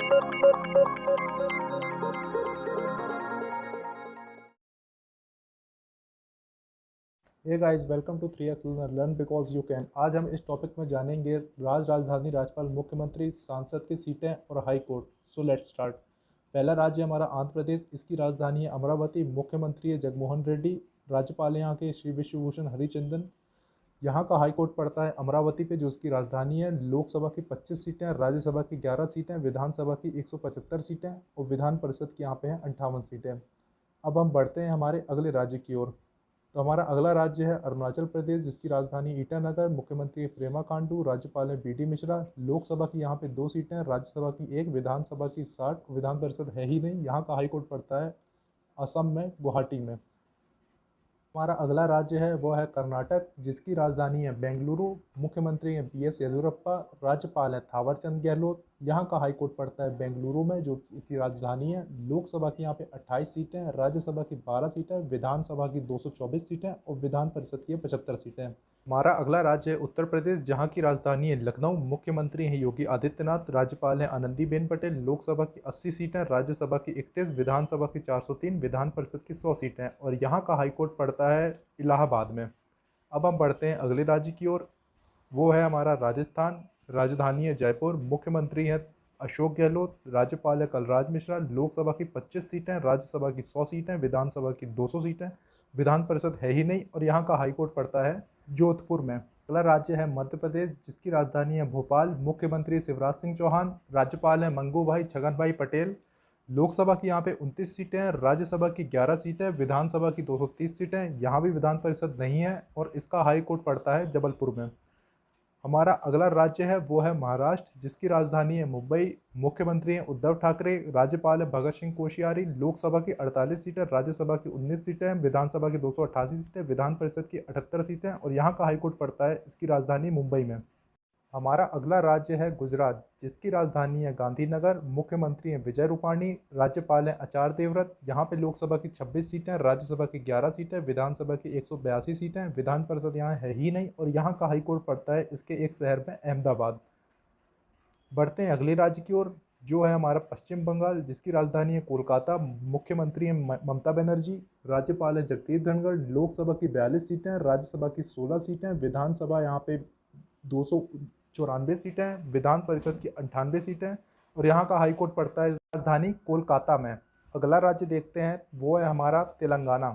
Hey guys, welcome to 3x learn because you can. आज हम इस टॉपिक में जानेंगे राजधानी, राज्यपाल, मुख्यमंत्री, सांसद की सीटें और high court. So let's start. पहला राज्य हमारा आंध्र प्रदेश। इसकी राजधानी है अमरावती। मुख्यमंत्री है जगमोहन रेड्डी। राज्यपाल है यहाँ के श्री विश्वभूषण हरिचंदन। यहाँ का हाई कोर्ट पड़ता है अमरावती पे, जो इसकी राजधानी है। लोकसभा की 25 सीटें, राज्यसभा की 11 सीटें, विधानसभा की 175 सीटें और विधान परिषद की यहाँ पे हैं 58 सीटें। अब हम बढ़ते हैं हमारे अगले राज्य की ओर। तो हमारा अगला राज्य है अरुणाचल प्रदेश, जिसकी राजधानी ईटानगर। मुख्यमंत्री है प्रेमा खांडू। राज्यपाल है बी डी मिश्रा। लोकसभा की यहाँ पे 2 सीटें, राज्यसभा की 1, विधानसभा की 60, विधान परिषद है ही नहीं। यहाँ का हाईकोर्ट पड़ता है असम में, गुवाहाटी में। हमारा अगला राज्य है वो है कर्नाटक, जिसकी राजधानी है बेंगलुरु। मुख्यमंत्री हैं बी एस येदियुरप्पा। राज्यपाल है थावरचंद गहलोत। यहाँ का हाईकोर्ट पड़ता है बेंगलुरु में, जो इसकी राजधानी है। लोकसभा की यहाँ पे 28 सीटें, राज्यसभा की 12 सीटें, विधानसभा की 224 सीटें और विधान परिषद की 75 सीटें। हमारा अगला राज्य है उत्तर प्रदेश, जहाँ की राजधानी है लखनऊ। मुख्यमंत्री हैं योगी आदित्यनाथ। राज्यपाल हैं आनंदीबेन पटेल। लोकसभा की 80 सीटें, राज्यसभा की 31, विधानसभा की 403, विधान परिषद की 100 सीटें और यहाँ का हाईकोर्ट पड़ता है इलाहाबाद में। अब हम बढ़ते हैं अगले राज्य की ओर, वो है हमारा राजस्थान। राजधानी है जयपुर। मुख्यमंत्री हैं अशोक गहलोत। राज्यपाल है कलराज मिश्रा। लोकसभा की 25 सीटें, राज्यसभा की 100 सीटें, विधानसभा की 200 सीटें, विधान परिषद है ही नहीं और यहाँ का हाईकोर्ट पड़ता है जोधपुर में। अगला राज्य है मध्य प्रदेश, जिसकी राजधानी है भोपाल। मुख्यमंत्री शिवराज सिंह चौहान। राज्यपाल हैं मंगू भाई छगन भाई पटेल। लोकसभा की यहाँ पे 29 सीटें, राज्यसभा की 11 सीटें, विधानसभा की 230 सीटें, यहाँ भी विधान परिषद नहीं है और इसका हाई कोर्ट पड़ता है जबलपुर में। हमारा अगला राज्य है वो है महाराष्ट्र, जिसकी राजधानी है मुंबई। मुख्यमंत्री हैं उद्धव ठाकरे। राज्यपाल है भगत सिंह कोश्यारी। लोकसभा की 48 सीटें, राज्यसभा की 19 सीटें, विधानसभा की 288 सीटें, विधान परिषद की 78 सीटें और यहाँ का हाईकोर्ट पड़ता है इसकी राजधानी मुंबई में। हमारा अगला राज्य है गुजरात, जिसकी राजधानी है गांधीनगर। मुख्यमंत्री हैं विजय रूपाणी। राज्यपाल हैं आचार्य देवव्रत। यहाँ पे लोकसभा की 26 सीटें, राज्यसभा की 11 सीटें, विधानसभा की 182 सीटें, विधान परिषद यहाँ है ही नहीं और यहाँ का हाईकोर्ट पड़ता है इसके एक शहर में, अहमदाबाद। बढ़ते हैं अगले राज्य की ओर, जो है हमारा पश्चिम बंगाल, जिसकी राजधानी है कोलकाता। मुख्यमंत्री हैं ममता बनर्जी। राज्यपाल है जगदीप धनखड़। लोकसभा की 42 सीटें, राज्यसभा की 16 सीटें, विधानसभा यहाँ पे 294 सीटें, विधान परिषद की 98 सीटें और यहाँ का हाईकोर्ट पड़ता है राजधानी कोलकाता में। अगला राज्य देखते हैं, वो है हमारा तेलंगाना।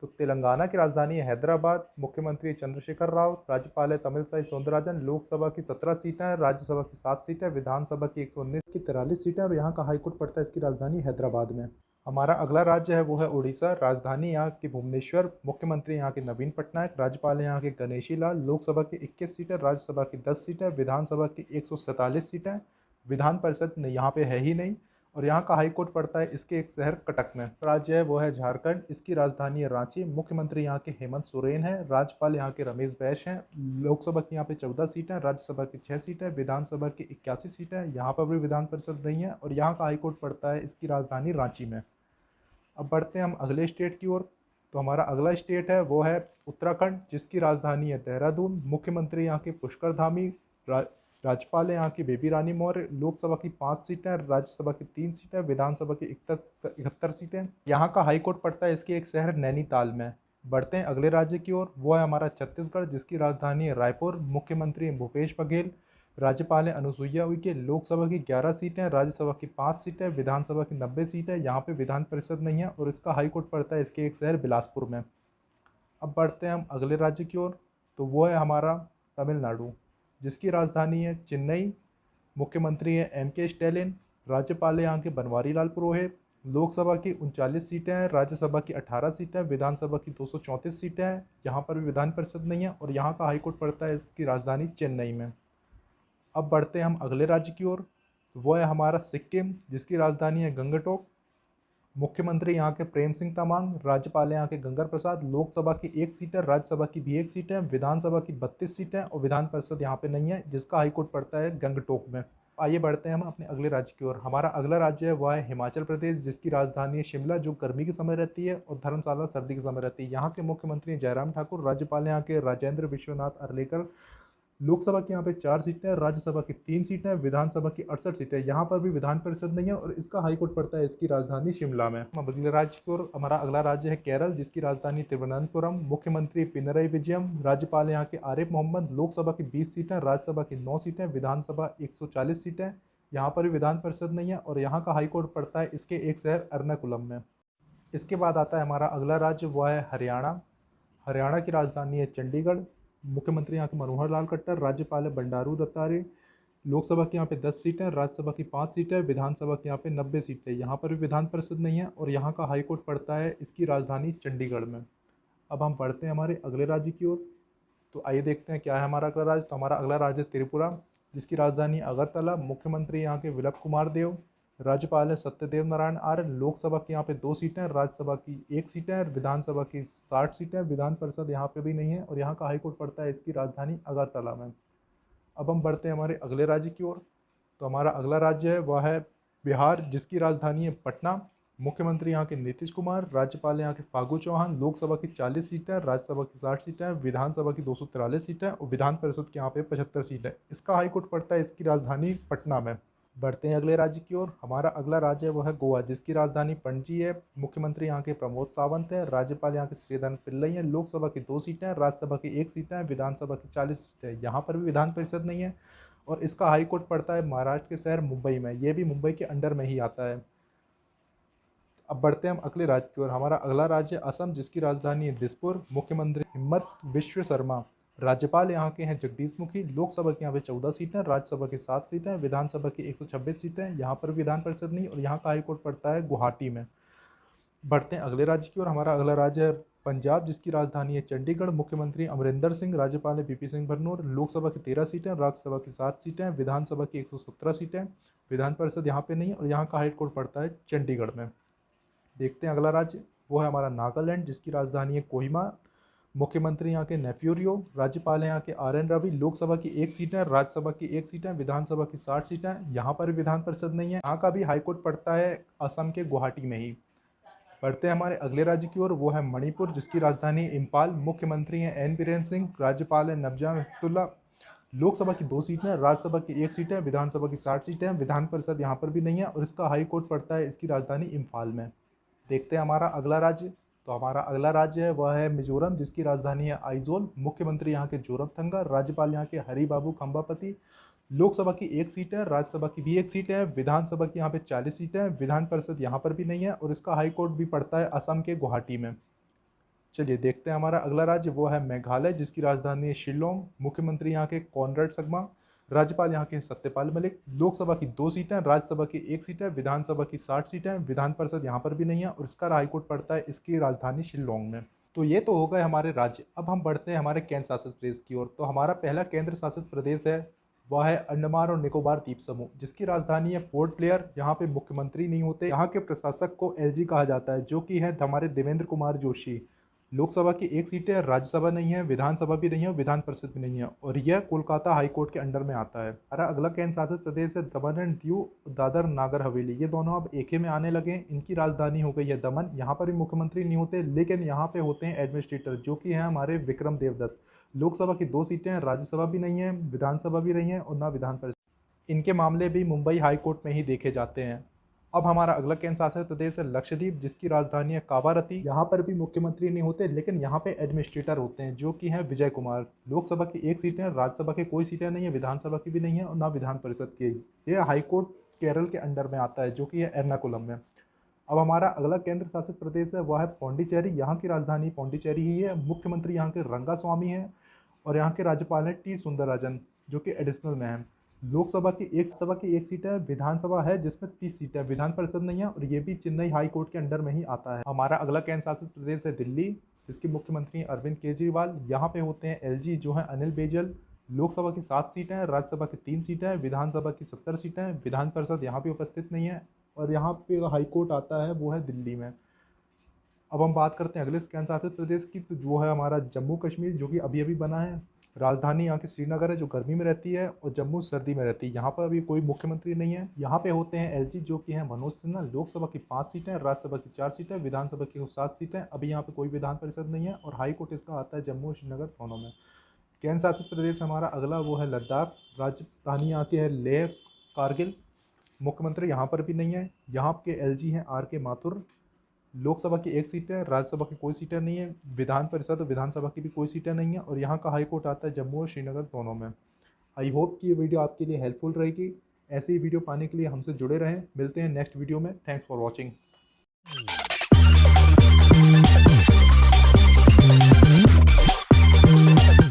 तो तेलंगाना की राजधानी है हैदराबाद। मुख्यमंत्री चंद्रशेखर राव। राज्यपाल है तमिलसाई सौंदरराजन। लोकसभा की 17 सीटें, राज्यसभा की 7 सीटें, विधानसभा की 119 की 43 सीटें और यहाँ का हाईकोर्ट पड़ता है इसकी राजधानी हैदराबाद में। हमारा अगला राज्य है वो है उड़ीसा। राजधानी यहाँ की भुवनेश्वर। मुख्यमंत्री यहाँ के नवीन पटनायक। राज्यपाल यहाँ के गणेशी लाल। लोकसभा की 21 सीटें, राज्यसभा की 10 सीटें, विधानसभा की 147 सीटें, विधान परिषद यहाँ पे है ही नहीं और यहाँ का हाईकोर्ट पड़ता है इसके एक शहर कटक में। राज्य है वो है झारखंड। इसकी राजधानी है रांची। मुख्यमंत्री यहाँ के हेमंत सोरेन है। राज्यपाल यहाँ के रमेश बैस हैं। लोकसभा की यहाँ पे 14 सीटें, राज्यसभा की 6 सीटें, विधानसभा की 81 सीटें, यहाँ पर भी विधान परिषद नहीं है और यहाँ का हाईकोर्ट पड़ता है इसकी राजधानी रांची में। अब बढ़ते हैं हम अगले स्टेट की ओर। तो हमारा अगला स्टेट है वो है उत्तराखंड, जिसकी राजधानी है देहरादून। मुख्यमंत्री यहाँ के पुष्कर धामी। राज्यपाल है यहाँ की बेबी रानी मौर्य। लोकसभा की 5 सीटें, राज्यसभा की 3 सीटें, विधानसभा की 71 सीटें। यहाँ का हाईकोर्ट पड़ता है इसके एक शहर नैनीताल में। बढ़ते हैं अगले राज्य की ओर, वो है हमारा छत्तीसगढ़, जिसकी राजधानी है रायपुर। मुख्यमंत्री हैं भूपेश बघेल। राज्यपाल हैं अनुसुईया उइके। लोकसभा की 11 सीटें, राज्यसभा की 5 सीटें, विधानसभा की 90 सीटें, यहाँ पे विधान परिषद नहीं है और इसका हाईकोर्ट पड़ता है इसके एक शहर बिलासपुर में। अब बढ़ते हैं हम अगले राज्य की ओर, तो वो है हमारा तमिलनाडु, जिसकी राजधानी है चेन्नई। मुख्यमंत्री हैं एम के स्टैलिन। राज्यपाल यहाँ के बनवारी लाल पुरोहित। लोकसभा की 39 सीटें हैं, राज्यसभा की 18 सीटें, विधानसभा की 234 सीटें हैं, यहाँ पर भी विधान परिषद नहीं है और यहाँ का हाईकोर्ट पड़ता है इसकी राजधानी चेन्नई में। अब बढ़ते हैं हम अगले राज्य की ओर, तो वो है हमारा सिक्किम, जिसकी राजधानी है गंगटोक। मुख्यमंत्री यहाँ के प्रेम सिंह तमांग। राज्यपाल यहाँ के गंगर प्रसाद। लोकसभा की 1 सीट है, राज्यसभा की भी 1 सीट है, विधानसभा की 32 सीटें और विधान परिषद यहाँ पे नहीं है, जिसका हाईकोर्ट पड़ता है गंगटोक में। आइए बढ़ते हैं हम अपने अगले राज्य की ओर। हमारा अगला राज्य है वह है हिमाचल प्रदेश, जिसकी राजधानी है शिमला, जो गर्मी के समय रहती है और धर्मशाला सर्दी के समय रहती है। यहाँ के मुख्यमंत्री जयराम ठाकुर। राज्यपाल यहाँ के राजेंद्र विश्वनाथ अर्लेकर। लोकसभा की यहाँ पे 4 सीटें, राज्यसभा की 3 सीटें, विधानसभा की 68 सीटें। यहाँ पर भी विधान परिषद नहीं है और इसका हाईकोर्ट पड़ता है इसकी राजधानी शिमला में। हम अगले राज्य की ओर, हमारा अगला राज्य है केरल, जिसकी राजधानी तिरुवनंतपुरम। मुख्यमंत्री पिनरई विजयम, राज्यपाल यहाँ के आरिफ मोहम्मद। लोकसभा की 20 सीटें, राज्यसभा की 9 सीटें, विधानसभा 140 सीटें। यहाँ पर भी विधान परिषद नहीं है और यहाँ का हाईकोर्ट पड़ता है इसके एक शहर एर्नाकुलम में। इसके बाद आता है हमारा अगला राज्य, वह है हरियाणा। हरियाणा की राजधानी है चंडीगढ़। मुख्यमंत्री यहाँ के मनोहर लाल खट्टर, राज्यपाल है बंडारू दत्तात्रेय। लोकसभा की यहाँ पे 10 सीटें, राज्यसभा की 5 सीटें, विधानसभा की यहाँ पे 90 सीटें। यहाँ पर भी विधान परिषद नहीं है और यहाँ का हाईकोर्ट पड़ता है इसकी राजधानी चंडीगढ़ में। अब हम बढ़ते हैं हमारे अगले राज्य की ओर। तो आइए देखते हैं क्या है हमारा अगला राज्य। तो हमारा अगला राज्य त्रिपुरा, जिसकी राजधानी अगरतला। मुख्यमंत्री यहाँ के विप्लव कुमार देव, राज्यपाल है सत्यदेव नारायण आर्य। लोकसभा की यहाँ पे 2 सीटें, राज्यसभा की 1 सीटें, विधानसभा की 60 सीटें। विधान परिषद यहाँ पे भी नहीं है और यहाँ का हाईकोर्ट पड़ता है इसकी राजधानी अगरतला में। अब हम बढ़ते हैं हमारे अगले राज्य की ओर। तो हमारा अगला राज्य है वह है बिहार, जिसकी राजधानी है पटना। मुख्यमंत्री यहाँ के नीतीश कुमार, राज्यपाल यहाँ के फागू चौहान। लोकसभा की 40 सीटें, राज्यसभा की 60 सीटें, विधानसभा की 243 सीटें और विधान परिषद के यहाँ पे 75 सीटें। इसका हाईकोर्ट पड़ता है इसकी राजधानी पटना में। बढ़ते हैं अगले राज्य की ओर। हमारा अगला राज्य है वो है गोवा, जिसकी राजधानी पणजी है। मुख्यमंत्री यहाँ के प्रमोद सावंत है, राज्यपाल यहाँ के श्रीधरन पिल्लई हैं। लोकसभा की 2 सीटें, राज्यसभा की 1 सीटें, विधानसभा की 40 सीटें। यहाँ पर भी विधान परिषद नहीं है और इसका हाईकोर्ट पड़ता है महाराष्ट्र के शहर मुंबई में। ये भी मुंबई के अंडर में ही आता है। अब बढ़ते हैं हम अगले राज्य की ओर। हमारा अगला राज्य असम, जिसकी राजधानी है दिसपुर। मुख्यमंत्री हिम्मत विश्व शर्मा, राज्यपाल यहाँ के हैं जगदीश मुखी। लोकसभा की यहाँ पे 14 सीटें, राज्यसभा की 7 सीटें, विधानसभा की 126 सीटें। यहाँ पर विधान परिषद नहीं और यहाँ का हाईकोर्ट पड़ता है गुवाहाटी में। बढ़ते हैं अगले राज्य की ओर। हमारा अगला राज्य है पंजाब, जिसकी राजधानी है चंडीगढ़। मुख्यमंत्री अमरिंदर सिंह, राज्यपाल है वीपी सिंह बदनौर। लोकसभा की 13 सीटें, राज्यसभा की 7 सीटें, विधानसभा की 117 सीटें। विधान परिषद यहाँ पे नहीं और यहाँ का हाईकोर्ट पड़ता है चंडीगढ़ में। देखते हैं अगला राज्य, वो है हमारा नागालैंड, जिसकी राजधानी है कोहिमा। मुख्यमंत्री यहाँ के नेफ्यूरियो, राज्यपाल हैं यहाँ के आर एन रवि। लोकसभा की 1 सीट है, राज्यसभा की 1 सीट है, विधानसभा की 60 सीटें। यहाँ पर विधान परिषद नहीं है। यहाँ का भी हाईकोर्ट पड़ता है असम के गुवाहाटी में ही। बढ़ते हैं हमारे अगले राज्य की ओर, वो है मणिपुर, जिसकी राजधानी इम्फाल। मुख्यमंत्री हैं एन बीरेन सिंह, राज्यपाल है नबजा हेपतुल्ला। लोकसभा की 2 सीटें, राज्यसभा की 1 सीट है, विधानसभा की 60 सीटें। विधान परिषद यहाँ पर भी नहीं है और इसका हाईकोर्ट पड़ता है इसकी राजधानी इम्फाल में। देखते हैं हमारा अगला राज्य। तो हमारा अगला राज्य है वह है मिजोरम, जिसकी राजधानी है आइजोल। मुख्यमंत्री यहाँ के जोरमथंगा, राज्यपाल यहाँ के हरिबाबू खम्बापति। लोकसभा की 1 सीट है, राज्यसभा की भी 1 सीट है, विधानसभा की यहाँ पे 40 सीटें हैं। विधान परिषद यहाँ पर भी नहीं है और इसका हाईकोर्ट भी पड़ता है असम के गुवाहाटी में। चलिए देखते हैं हमारा अगला राज्य, वो है मेघालय, जिसकी राजधानी है शिलोंग। मुख्यमंत्री यहाँ के कॉनरेड संगमा, राज्यपाल यहाँ के सत्यपाल मलिक। लोकसभा की 2 सीटें, राज्यसभा की 1 सीट है, विधानसभा की 60 सीटें। विधान परिषद यहाँ पर भी नहीं है और इसका हाईकोर्ट पड़ता है इसकी राजधानी शिलोंग में। तो ये तो हो गए हमारे राज्य। अब हम बढ़ते हैं हमारे केंद्र शासित प्रदेश की ओर। तो हमारा पहला केंद्र शासित प्रदेश है वह है अंडमान और निकोबार द्वीप समूह, जिसकी राजधानी है पोर्ट ब्लेयर। यहाँ पे मुख्यमंत्री नहीं होते, यहाँ के प्रशासक को एलजी कहा जाता है, जो कि है हमारे देवेंद्र कुमार जोशी। लोकसभा की 1 सीट है, राज्यसभा नहीं है, विधानसभा भी नहीं है और विधान परिषद भी नहीं है और यह कोलकाता हाईकोर्ट के अंडर में आता है। हमारा अगला केंद्र शासित प्रदेश है दमन एंड दीव, दादर नागर हवेली। ये दोनों अब एक ही में आने लगे। इनकी राजधानी हो गई है दमन। यहाँ पर भी मुख्यमंत्री नहीं होते, लेकिन यहाँ पे होते हैं एडमिनिस्ट्रेटर, जो कि हैं हमारे विक्रम देवदत्त। लोकसभा की 2 सीटें हैं, राज्यसभा भी नहीं है, विधानसभा भी नहीं है और ना विधान परिषद। इनके मामले भी मुंबई हाईकोर्ट में ही देखे जाते हैं। अब हमारा अगला केंद्र शासित प्रदेश है लक्षद्वीप, जिसकी राजधानी है कावारती। यहाँ पर भी मुख्यमंत्री नहीं होते, लेकिन यहाँ पे एडमिनिस्ट्रेटर होते हैं, जो कि हैं विजय कुमार। लोकसभा की 1 सीट है, राज्यसभा की कोई सीटें नहीं है, विधानसभा की भी नहीं है और ना विधान परिषद की। ये हाईकोर्ट केरल के अंडर में आता है, जो कि है एर्नाकुलम में। अब हमारा अगला केंद्र शासित प्रदेश है वह है पौंडीचेरी। यहाँ की राजधानी पौंडीचेरी ही है। मुख्यमंत्री यहाँ के रंगास्वामी हैं और यहाँ के राज्यपाल हैं टी सुंदरराजन, जो कि एडिशनल में हैं। लोकसभा की 1 सीट है, विधानसभा है जिसमें 30 सीटें है, विधान परिषद नहीं है और ये भी चेन्नई हाई कोर्ट के अंडर में ही आता है। हमारा अगला केंद्र शासित प्रदेश है दिल्ली, जिसके मुख्यमंत्री अरविंद केजरीवाल। यहाँ पे होते हैं एलजी, जो है अनिल बैजल। लोकसभा की 7 सीटें हैं, राज्यसभा की 3 सीटें हैं, विधानसभा की 70 सीटें हैं। विधान परिषद यहाँ पे उपस्थित नहीं है और यहाँ पे हाई कोर्ट आता है वो है दिल्ली में। अब हम बात करते हैं अगले केंद्र शासित प्रदेश की, तो जो है हमारा जम्मू कश्मीर, जो कि अभी अभी बना है। राजधानी यहाँ की श्रीनगर है, जो गर्मी में रहती है, और जम्मू सर्दी में रहती है। यहाँ पर अभी कोई मुख्यमंत्री नहीं है। यहाँ पे होते हैं एलजी, जो कि हैं मनोज सिन्हा। लोकसभा की 5 सीटें, राज्यसभा की 4 सीटें, विधानसभा की 7 सीटें। अभी यहाँ पे कोई विधान परिषद नहीं है और हाई कोर्ट इसका आता है जम्मू और श्रीनगर दोनों में। केंद्र शासित प्रदेश हमारा अगला वो है लद्दाख। राजधानी यहाँ की है लेह कारगिल। मुख्यमंत्री यहाँ पर भी नहीं है। यहाँ के एलजी हैं आर के माथुर। लोकसभा की एक सीट है, राज्यसभा की कोई सीटें नहीं है, विधान परिषद और विधानसभा की भी कोई सीटें नहीं है, और यहाँ का हाई कोर्ट आता है जम्मू और श्रीनगर दोनों में। आई होप कि ये वीडियो आपके लिए हेल्पफुल रहेगी। ऐसी ही वीडियो पाने के लिए हमसे जुड़े रहें। मिलते हैं नेक्स्ट वीडियो में। Thanks for watching.